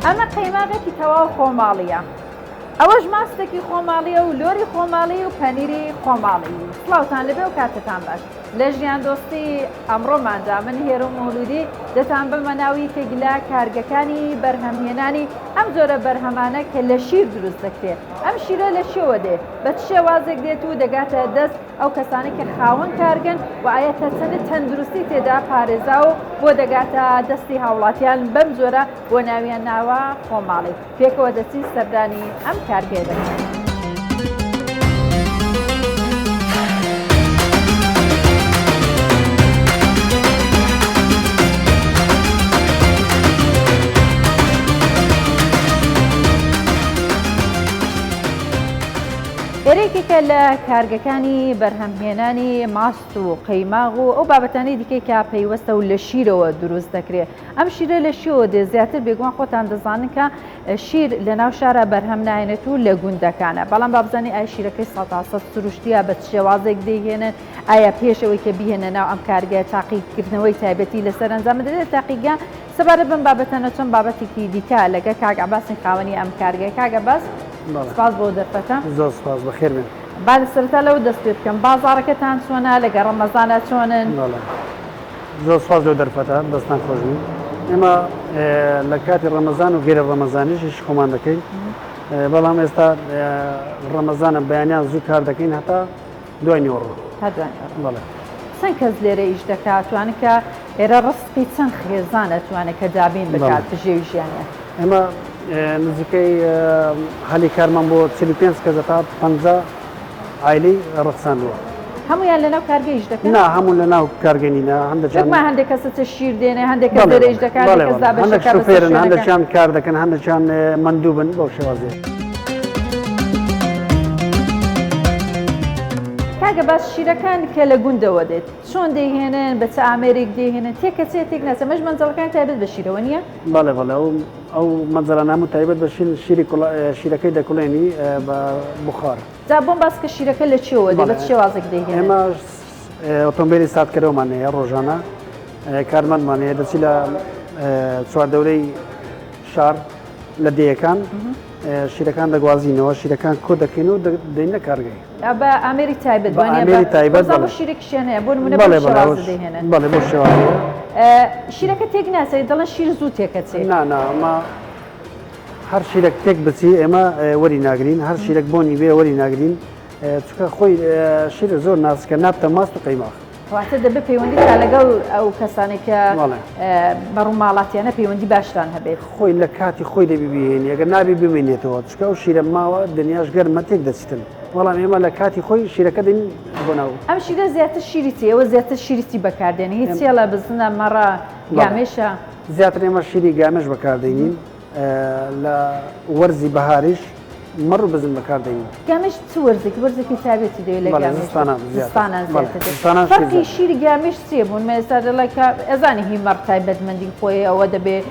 ئەمە قەیماغێکی تەواو خۆماڵیە. ئەوەش ماستێکی خۆماڵیە و لۆری خۆماڵی و پەنیری خۆماڵی. سڵاوتان لەبێ و کاتتان باش. لە ژیان دۆستی ئەمڕۆماندا من هێرە مولودی دەتان بمە ناوی کەگلا کارگەکانی بەرهەمهێنانی ئەم جۆرە بەرهەمانە کە لە شیر دروست دەکرێت. ئەم شیرە لە شێوە دێ بە شێوازێک دێت و دەگاتە دەست ئەو کەسانی کە خاوەن کارگەن و ئاەتە چەندە تەندروستی تێدا پارێزا و بۆ دەگاتە دەستی هاوڵاتیان بەم جۆرە بۆ ناویان ناوە خۆماڵی. پێکەوە دەچی سەردانی ئەم کارگێ دەکەن. یەکێکە لە کارگەکانی بەرهەمهێنانی ماست و قەیماغ و ئەو بابەتانی دیکەی کە پەیوەستە و لە شیرەوە دروست دەکرێت. ئەم شیرە لە شێوە دێ زیاتر بێگومان خۆتان دەزانن کە شیر لە ناو شارە بەرهەم نایێنێت و لە گوندەکانە. بەڵام بابزانانی ئای شیرەکەی 100% سروشتیە بە شێوازێک دەیهێنن ئایا پێشەوەی کە بیهێنە ناو ئەم کارگە تاقیکردنەوەی تایبەتی لەسەر ئەنجام دەدرێت تاقیگە سەبارەت بم بابەتەنە چەند بابەتێکی دیکە لەگە کاک عەباسی خاوەنی ئەم کارگە. کاک عەباس سپاس بۆ دەرفەتە. زۆر سپاس بەخێر بێن. بعد سەرەتا لەو دەست پێ بکەم بازاڕەکەتان چۆنە لەگە ڕەمەزانە چۆنن؟ زۆر سپاس لەو دەرفەتە دەستان خۆش بوو. ئێمە لە کاتی ڕەمەزان و گێرە ڕەمەزانیش خۆمان دەکەین بەڵام ئێستا ڕەمەزانە بەیانیان زوو کار دەکەین هەتا دوای نیوەڕۆ. چەند کەس لێرە ئیش دەکات توانێت کە ئێرە ڕستی چەند خێزانە توانێت کە دابین بکات بژێوی ژیانە؟ ئێمە نزیکەی هەلی کارمان بۆ 45 کەس تا 50 عایلەی ڕەخساندووە. هەمویان لەناو کارگەیش دەکەن؟ نا هەموو لەناو کارگەنینە هەندێک کەسە شیر دێنێ هەندێک کەس لێرەش دەکات هەندێک شوفێرن هەندێکیان کار دەکەن هەندێکیان مندوبن بەو شێوازێ. کاگە باس شیرەکان کە لە گوندەوە دێت چۆن دەیهێنن بە چ ئامێرێک دەیهێنن تێکەچێ تێک ناسە مەش مەنزەڵەکان تایبەت بە شیرەوە نییە؟ بەڵێ ئەو مەنزەرانە هەموو تایبەت بە شیرەکەی دەکوڵێنی بە بخار. جا بۆم باس کە شیرەکە لە چێوە دێت بە شێوازێک دەیهێنن؟ ئێمە ئۆتۆمبیلی ساتکەرەوەمان هەیە ڕۆژانە کارمەندمان هەیە دەچی لە چواردەورەی شار لە دێیەکان شیرەکان دەگوازینەوە شیرەکان کۆ دەکەین و دەینە کارگەی. بە ئامێری تایبەت ئامێری تایبەت شیرێکشێنەیە بۆ نمونە بۆ شێوازە دەیهێنن. بەڵێ بۆ شێوازە شیرەکە تێک ناسێت دەڵێن شیر زوو تێکەچێت. نا ئەمە هەر شیرێک تێک بچی ئێمە وەری ناگرین هەر شیرێک بۆنی بێ وەری ناگرین چکە خۆی شیرە زۆر نازکە نابتە ماست و قەیماغ. واتە دەبێت پەیوەندی تا لەگەڵ ئەو کەسانی کە بەڕووماڵاتیانە پەیوەندی باشتان هەبێت. خۆی لە کاتی خۆی دەبیبیێنی ئەگەر نابی ببینێتەوە چکە و شیرە ماوە دنیاش گەرمە تێک دەچیتن بەڵام ئێمە لە کاتی خۆی شیرەکە دەین بۆ ناو. ئەم شیرە زیاتر شیریتی ئەوە زیاتر شیریتی بەکاردێنی هیچ لە بزنە مەڕە گامێشە زیاتر ئێمە شیری گامێش بەکاردێنین لە وەرزی بەهاریش مەڕ و بزن بەکاردێنین. گامێش چ وەرزێکی تایبەتی دەوێت لە گامێشستانە فەرقی شیری گامێش چیە بوون مێستا دەڵێ کە ئەزانی هی مەڕ تایبەتمەندی خۆی ئەوە دەبێت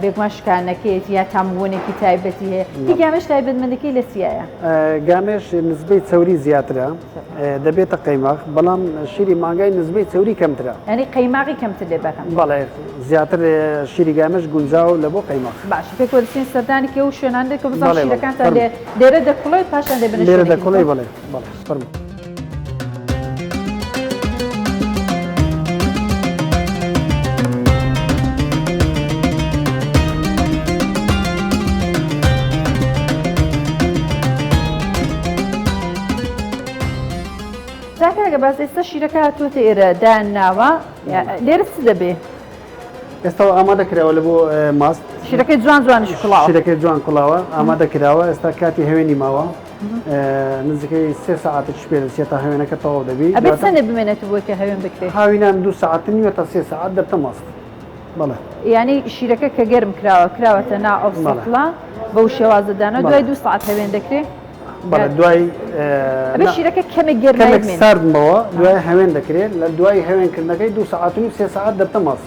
بێگومان شکانەکەیت یا تامبوونێکی تایبەتی هەیە هی گامێش تایبەتمەندەکەی لە چیایە؟ گامێش نسبەی چەوری زیاترە دەبێتە قەیماغ بەڵام شیری مانگای نسبەی چەوری کەمترە ینی قەیماغی کەمتر لێ بەرهەم. بەڵێ زیاتر شیری گامێش گونجاو لە بۆ قەیماغ. باش پێکەوە دەچین سەردانێکی ئەو شوێنانێک کە بزان شیرەکانتان لێرە دەکوڵێت پاشان دەبێت لێرە دەکوڵی بڵێ فەرموو. زاکەگە باز ئێستا شیرەکە هاتووەتە ئێرە دایان ناوە لێرە چ دەبێ؟ ئێستا ئامادەکراوە لە بۆ ماست شیرەکەی جوانش کوڵاوە شیرەکەی جوان کوڵاوە ئامادەکراوە ئێستا کاتی هەوێنی ماوە نزیکەی 3 ساعتش پێ دەچێت تا هەوێنەکە تەواو دەبێت. ئەبێت چەندە بمێنێت بۆ کە هەوێن بکرێت؟ هاوینان 2 ساعت نیوە تا 3 ساعت دەبتە ماست. بەڵێ یعنی شیرەکە کە گەرم کراوەتە نا ئەو سەفڵا بەو شێوازەدانەوە دوای 2 ساعت هەوێن دەکرێت؟ بەڵێ دوای شیرەکە کەمێک گەرمێت ساردمەوە دوای هەوێن دەکرێت لە دوای هەوێنکردنەکەی 2 ساعت و 3 ساعت دەبتە ماست.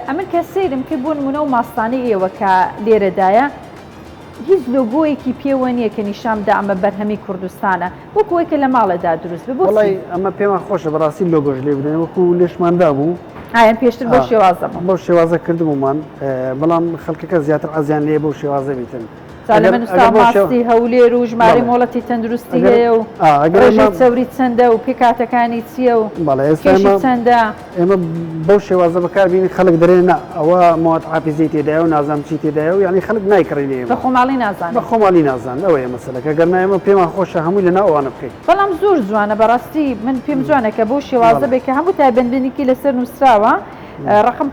ئەمن کە سیرم کە بوون منە و ماستانی ئێوە کە لێرەدایە هیچ لۆگۆیەکی پێوە نییە کە نیشامدا ئەمە بەرهەمی کوردستانە وەکوەیە کە لە ماڵەدا دروست بێ وڵی ئەمە پێمان خۆشە بەڕاستی لۆگۆش لێ بدەن وەکو لێشماندا بوو ئاەن پێشتر بۆ شێوازەمە بۆ شێوازە کردبوومان بەڵام خەڵکەکە زیاتر ئازیان لێ بۆ شێوازە بیتن من ماستی هەولێر و ژمارە مۆڵەتی تەندروستی هەیە و ڕێژەی چەوری چەندە و پێکاتەکانی چییە و چەندە ئێمە بەو شێوازە بەکاربیین خەڵک دەرێنە ئەوە مات حافزی تێدایە و نازام چی تێدایە و یعنی خەڵک نایکڕینێ بە خۆماڵی نازان بە خۆماڵی نازان ئەوەیە مەسەلەکە گەرنا ئێمە پێمان خۆشە هەمووی لەناو ئەوانە بکەیت بەڵام زۆر جوانە بەڕاستی من پێم جوانە کە بۆ شێوازە بێت کە هەموو تایبەتمەندێکی لەسەر نووسراوە ڕقم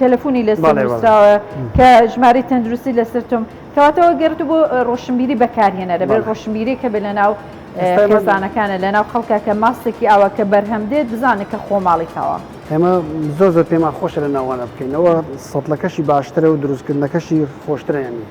تەلەفۆنی لەسەر نووسراوە کە ژمارەی تەندروستی لەسەر تۆم کەواتەوە گەرت بۆ ڕۆشنبیری بەکارهێنەرە بێت ڕۆشنبیری کە بێ لەناو خێزانەکانە لەناو خەڵکە کە ماستێکی ئەوە کە بەرهەم دێت بزانێت کە خۆماڵیتەوە ئێمە زۆر زۆر پێمان خۆشە لە ناوانە بکەینەوە سەڵەکەشی باشترە و دروستکردنەکەشی خۆشترە ینی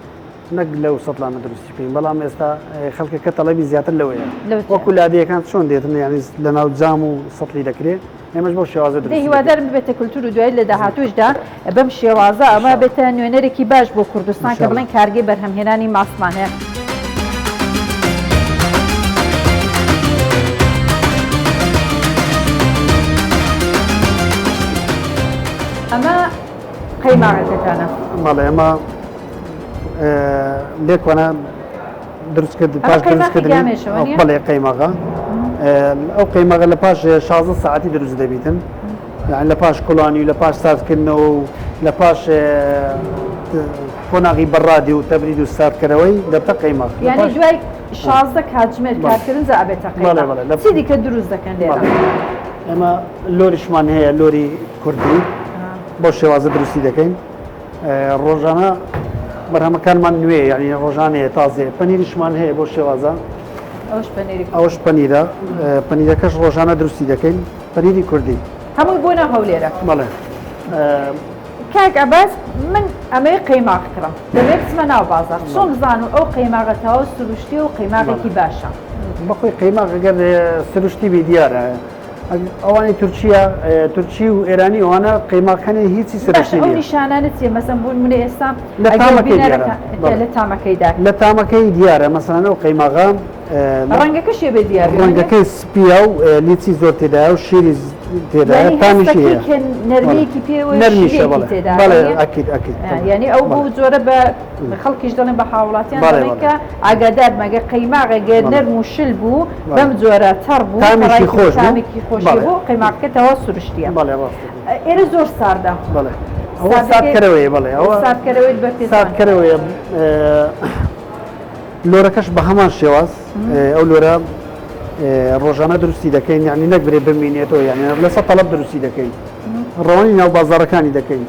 نەک لەو سەڵانە دروستی پێین بەڵام ئێستا خەڵکەکە تەڵەبی زیاتر لەوەیە وەکو لادیەکان چۆن دێتن ینی لە ناو جام و سەڵی دەکرێت ئێمەش بۆ شێوازە هیوادارم ببێتە کولتور و دوای لە داهاتوشدا بەم شێوازە ئەمە بێتە نوێنەرێکی باش بۆ کوردستان کە بڵێن کارگەی بەرهەمهێنانی ماسمان هەیە. ئەمە قەیماغەکەتانە ماڵێ ئەمە لێکوانە دروستکرد پاش دروستکردنی بەڵێ قەیماغا ئەو قەیماغە لە پاش 16 ساعتی دروست دەبیتن یعنی لە پاش کوڵانی و لە پاش ساردکردنەوە و لە پاش کۆناغی بەڕادی و تەبرید و ساردکردنەوەی دەبتە قەیماغ یعنی دوای 16 کاتژمێر کارکردن ئەبێتە قەیماغ چی دیکە دروست دەکەن لێرە ئێمە لۆریشمان هەیە لۆری کوردی بۆ شێوازە دروستی دەکەین ڕۆژانە بەرهەمەکانمان نوێ یعنی ڕۆژانەیە تازێ پەنیریشمان هەیە بۆ شێوازە ئەوش پەنیرە پەنیرەکەش ڕۆژانە دروستی دەکەین پەنیری کوردی هەمووی بۆ ناو هەولێرە بەڵێ کاک ئەباس من ئەمەی قەیماغ کڕم دەبێت بچمە ناو بازار چۆن بزانم ئەو قەیماغەتەوە سروشتی و قەیماغێکی باشە بەخۆی قەیماغ ئەگەر سروشتی بێ دیارە ئەوانی تورکیا تورکی و ئێرانی ئەوانە قەیماغەکانی هیچی سروشتی ئەو نیشانانە چیە مەسەن بوون منە ئێستا لە تامەکەی دیارە مەسەلەن ئەو قەیماغە ڕەنگەکە شێ بێ دیار ڕەنگەکەی سپیە و لیچی زۆر تێدایە و شیری تێدایە تامیشی نەرمەیەکی پێوە نەرمیشە بەڵێ ئەکید یعنی ئەو بوو جۆرە بە خەڵکیش دەڵێن بە حاوڵاتیان دەڵێن کە ئاگادار مەگە قەیماغەگە نەرم و شل بوو بەم جۆرە تەڕ بوو تامیشی خۆشی بوو قەیماغەکەتەوە سروشتیە ئێرە زۆر ساردە ئەوە ساردکەرەوەی بەڵێ ئەوە ساردکەرەوەی لۆرەکەش بە هەمان شێواز ئەو لۆرە ڕۆژانە دروستی دەکەین یعنی نەکبرێ بمینێتەوە یعنی لەسەر تەڵەب دروستی دەکەین ڕەوانی ناو بازاڕەکانی دەکەین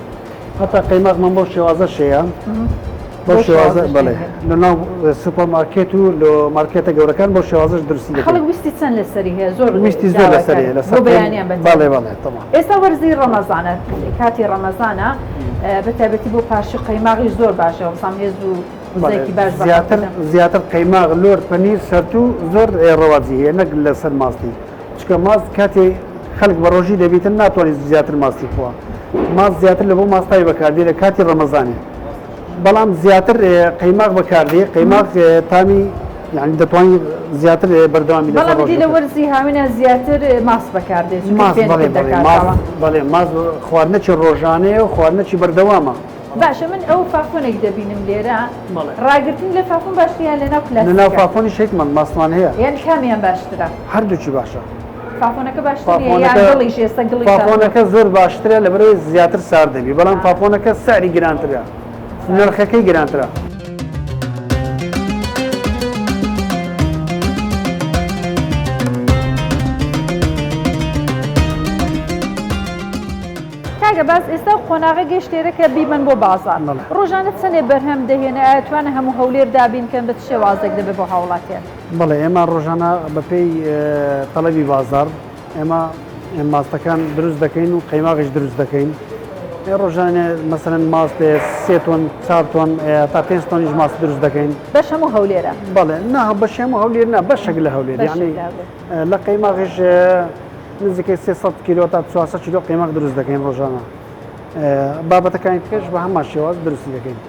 هەتا قەیماغمان بۆ شێوازە شەیە بۆ شێوازە بڵێ لە ناو سوپەرمارکێت و لە مارکێتە گەورەکان بۆ شێوازەش دروستی دەکەین خەڵک ویستی چەند لەسەری هەیە زۆر ویستی زۆر لەسەری لەسەر بەیانیان بەڵێ بەڵێ تەمام ئێستا وەرزی ڕەمەزانە کاتی ڕەمەزانە بەتایبەتی بۆ پاشی قەیماغی زۆر باشە وەسام هێز و زیاتر قەیماغ لۆر پەنیر سەرت و زۆر ڕەوازی هەیە نەک لەسەر ماستی چکە ماست کاتێ خەڵک بە ڕۆژی دەبیتن ناتوانێت زیاتر ماستی خوا ماست زیاتر لە بۆ ماستای بەکاردێ لە کاتی ڕەمەزانێ بەڵام زیاتر قەیماغ بەکاردێ قەیماغ تامی یعنی دەتوانانی زیاتر بەردەوامی بەڵام لە وەرزی هاوینە زیاتر ماست بەکاردێت بەڵێ ماست خواردنەکی ڕۆژانەیە و خواردنەکی بەردەوامە باشە من ئەو فافۆنێک دەبینم لێرە ڕاگرتن لە فافۆن باشتیان لەناو لە ناو فافۆنی شێکمان ماستمان هەیە یان کامیان باشترە هەردووکی باشە فافۆنەکە باشترە دڵیش ئێستا گڵی فافۆنەکە زۆر باشترە لەبەرەوەی زیاتر سار دەبی بەڵام فافۆنەکە ساری گرانترە نرخەکەی گرانترە باز ئێستا قۆناغە گەشتێرە کە بیبن بۆ بازار ڕۆژانە چەندێ بەرهەم دەهێنە ئەتوانە هەموو هەولێر دابینکەن بە شێوازێک دەبێت بۆ هاوڵاتیان بەڵێ ئێمە ڕۆژانە بەپێی تەڵەبی بازار ئێمە ماستەکان دروست دەکەین و قەیماغش دروست دەکەین ڕۆژانە مەسەرەن ماست 3 تۆن 4 تۆن تا 5 تۆنیش ماست دروست دەکەین بەش هەموو هەولێرە بەڵێ نا بەش هەموو هەولێر نا بەشێک لە هەولێر یعنی لە قەیماغش نزیکەی 300 کیلۆ تا 400 کیلۆ قەیماغ دروست دەکەین ڕۆژانە بابەتەکانی تکەش بە هەمان شێواز دروستی دەکەین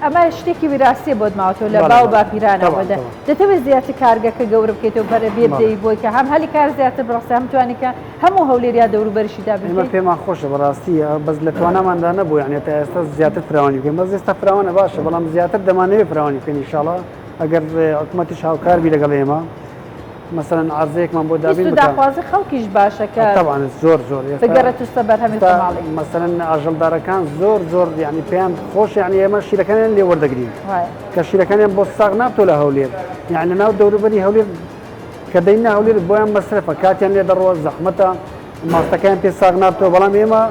ئەمە شتێکی وراستیە بۆ ماوەتەوە لە باو باپیرانەوەدا دەتەوێت زیاتر کارگەکە گەورە بکەیتەوە بەرە بێ بدەی بۆی کە هەم هەلی کار زیاتر بڕستی هەم توانیکە هەموو هەولێریا دەوروبەرشیدا ئێمە پێمان خۆشە بەڕاستی بەس لە تواناماندا نەبوو یعنی تا ئێستا زیاتر فراوانی بکەین بەس ئێستا فراوانە باشە بەڵام زیاتر دەمانەوێت فراوانی بکەین ئینشاڵڵا ئەگەر حکوومەتیش هاوکار بی لەگەڵ ئێمە مثلەن عرضەیەکمان بۆ دابین داخوازی خەڵکیش باشەکە طبعا زۆر زۆر بگەڕێتە بەرهەمی خۆماڵی مثلەن ئاژەڵدارەکان زۆر یعنی پێیان خۆش یعنی ئێمە شیرەکانیان لێ وەردەگرین کە شیرەکانیان بۆ ساغ نابتۆ لە هەولێر یعنی ناو دەوروبەری هەولێر کە دەینا هەولێر بۆیان مەسرفە کاتیان لێ دەڕۆ زەحمەتە ماستەکان پێ ساغ نابتۆ بەڵام ئێمە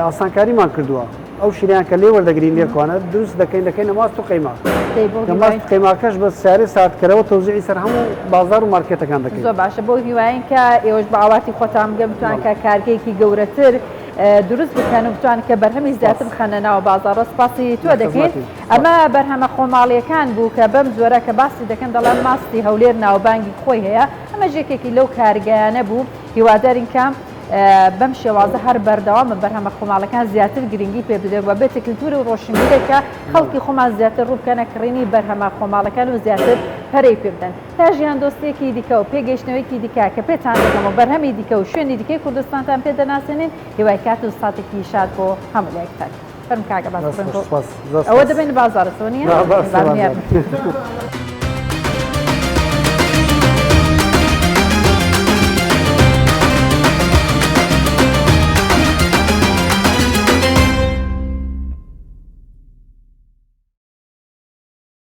ئاسانکاریمان کردووە ئەو شیریان کە لێ وەردەگرین لێکوانە دروست دەکەینە ماست و قەیما ماست قەیماکەش بە سیارەی ساعتکەرەوە تەوزیعی سەر هەموو بازار و مارکێتەکان دەکەین زۆر باشە بۆ هیواین کە ئێوەش بە ئاواتی خۆتان بگەم بتوان کە کارگەیەکی گەورەتر دروست بکەن و بتوان کە بەرهەمی زیاتر بخەنە ناو بازارڕۆ سپاسی تۆ دەکەیت ئەمە بەرهەمە خۆماڵیەکان بوو کە بەم زۆرە کە باسی دەکەن دەڵێن ماستی هەولێر ناوبانگی خۆی هەیە ئەمە ژێکێکی لەو کارگەیانە بوو هیوادارین کە بەم شێوازە هەر بەردەوامە بەرهەمە خۆماڵەکان زیاتر گرنگی پێ بدەن و بێتە کللتوری و ڕۆشنبیرێکە خەڵکی خۆمان زیاتر ڕووبکەنە کڕینی بەرهەمە خۆماڵەکان و زیاتر پەرەی پێ بدەن تا ژیان دۆستێکی دیکە و پێگەیشتنەوەیکی دیکە کە پێتان دەکەم و بەرهەمی دیکە و شوێنی دیکەی کوردستانتان پێ دەناسێنین هیوای کات و ساتێکی شاد بۆ هەموو لایەکتان فەرم کاگە باس ئەوە دەبێن بازارە سۆنیە